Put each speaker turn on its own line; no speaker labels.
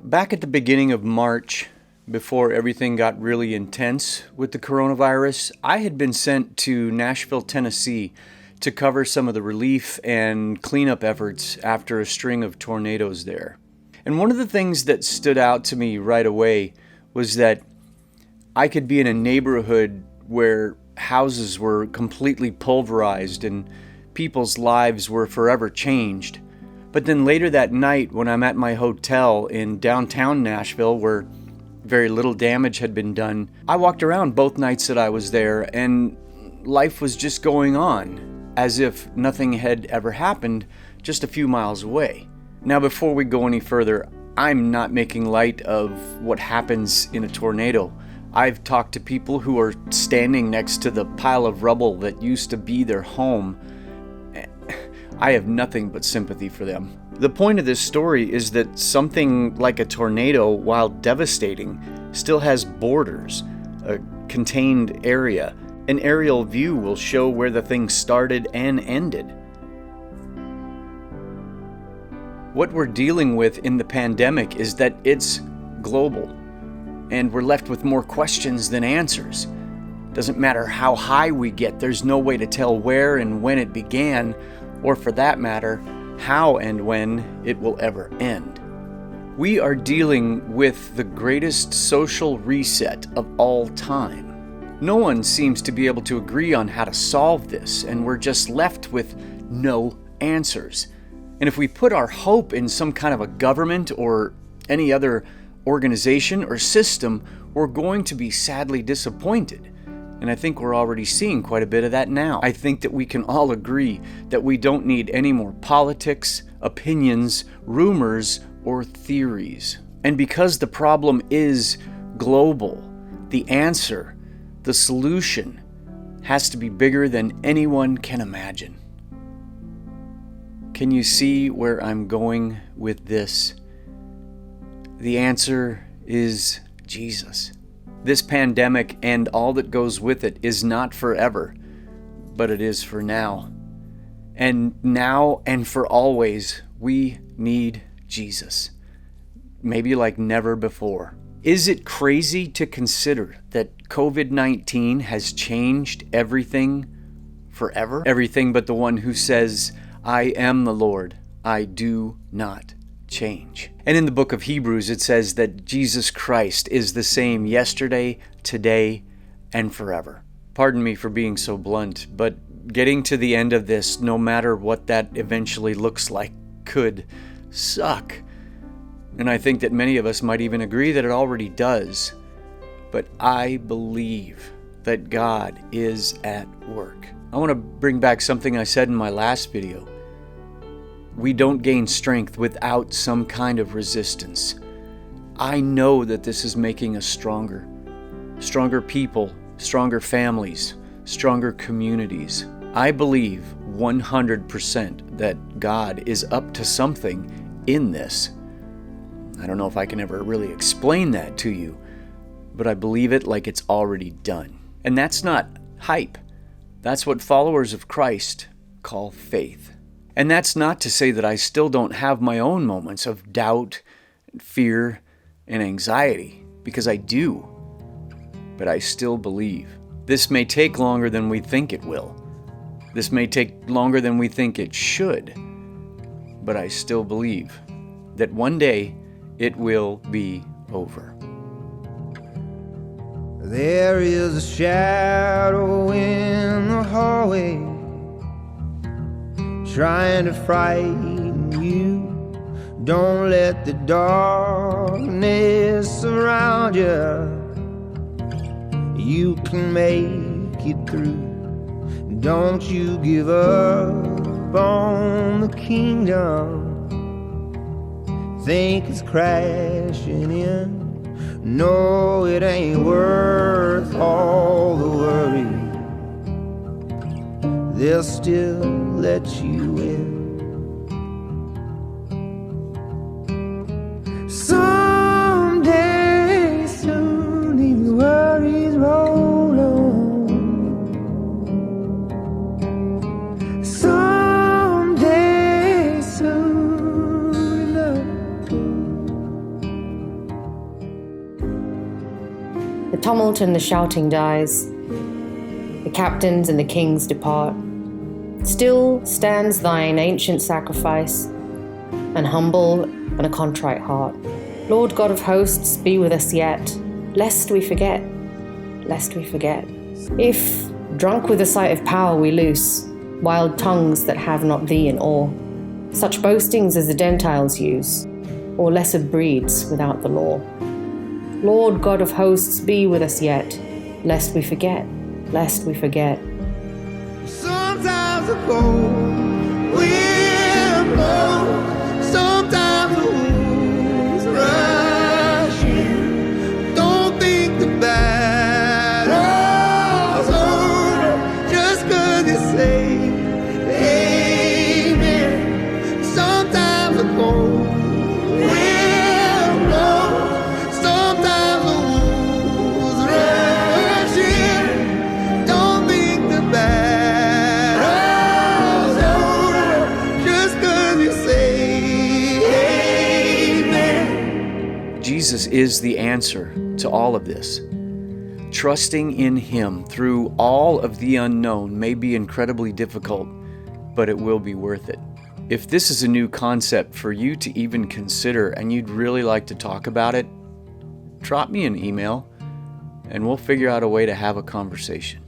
Back at the beginning of March, before everything got really intense with the coronavirus, I had been sent to Nashville, Tennessee to cover some of the relief and cleanup efforts after a string of tornadoes there. And one of the things that stood out to me right away was that I could be in a neighborhood where houses were completely pulverized and people's lives were forever changed. But then later that night, when I'm at my hotel in downtown Nashville, where very little damage had been done, I walked around both nights that I was there, and life was just going on, as if nothing had ever happened just a few miles away. Now, before we go any further, I'm not making light of what happens in a tornado. I've talked to people who are standing next to the pile of rubble that used to be their home. I have nothing but sympathy for them. The point of this story is that something like a tornado, while devastating, still has borders, a contained area. An aerial view will show where the thing started and ended. What we're dealing with in the pandemic is that it's global, and we're left with more questions than answers. Doesn't matter how high we get, there's no way to tell where and when it began, or for that matter, how and when it will ever end. We are dealing with the greatest social reset of all time. No one seems to be able to agree on how to solve this, and we're just left with no answers. And if we put our hope in some kind of a government or any other organization or system, we're going to be sadly disappointed. And I think we're already seeing quite a bit of that now. I think that we can all agree that we don't need any more politics, opinions, rumors, or theories. And because the problem is global, the answer, the solution, has to be bigger than anyone can imagine. Can you see where I'm going with this? The answer is Jesus. This pandemic and all that goes with it is not forever, but it is for now. And now and for always, we need Jesus. Maybe like never before. Is it crazy to consider that COVID-19 has changed everything forever? Everything but the one who says, "I am the Lord, I do not change." And in the book of Hebrews, it says that Jesus Christ is the same yesterday, today, and forever. Pardon me for being so blunt, but getting to the end of this, no matter what that eventually looks like, could suck. And I think that many of us might even agree that it already does. But I believe that God is at work. I want to bring back something I said in my last video. We don't gain strength without some kind of resistance. I know that this is making us stronger. Stronger people, stronger families, stronger communities. I believe 100% that God is up to something in this. I don't know if I can ever really explain that to you, but I believe it like it's already done. And that's not hype. That's what followers of Christ call faith. And that's not to say that I still don't have my own moments of doubt, fear, and anxiety, because I do. But I still believe. This may take longer than we think it will. This may take longer than we think it should. But I still believe that one day it will be over.
There is a shadow in the hallway trying to frighten you. Don't let the darkness surround you. You can make it through. Don't you give up on the kingdom. Think it's crashing in. No, it ain't worth all the worry. They'll still let you in. Someday soon these worries roll on. Someday soon enough
tumult and the shouting dies. The captains and the kings depart. Still stands thine ancient sacrifice, an humble and a contrite heart. Lord God of hosts, be with us yet, lest we forget, lest we forget. If, drunk with the sight of power, we loose wild tongues that have not thee in awe, such boastings as the Gentiles use, or lesser breeds without the law. Lord God of hosts, be with us yet, lest we forget, lest we forget.
Sometimes the cold wind blows, sometimes the winds rush in. Don't think the battle's over just 'cause you say amen. Sometimes the cold wind blows, sometimes the wolves rush in. Don't think the battle's over just 'cause you say amen.
Jesus is the answer to all of this. Trusting in Him through all of the unknown may be incredibly difficult, but it will be worth it. If this is a new concept for you to even consider and you'd really like to talk about it, drop me an email and we'll figure out a way to have a conversation.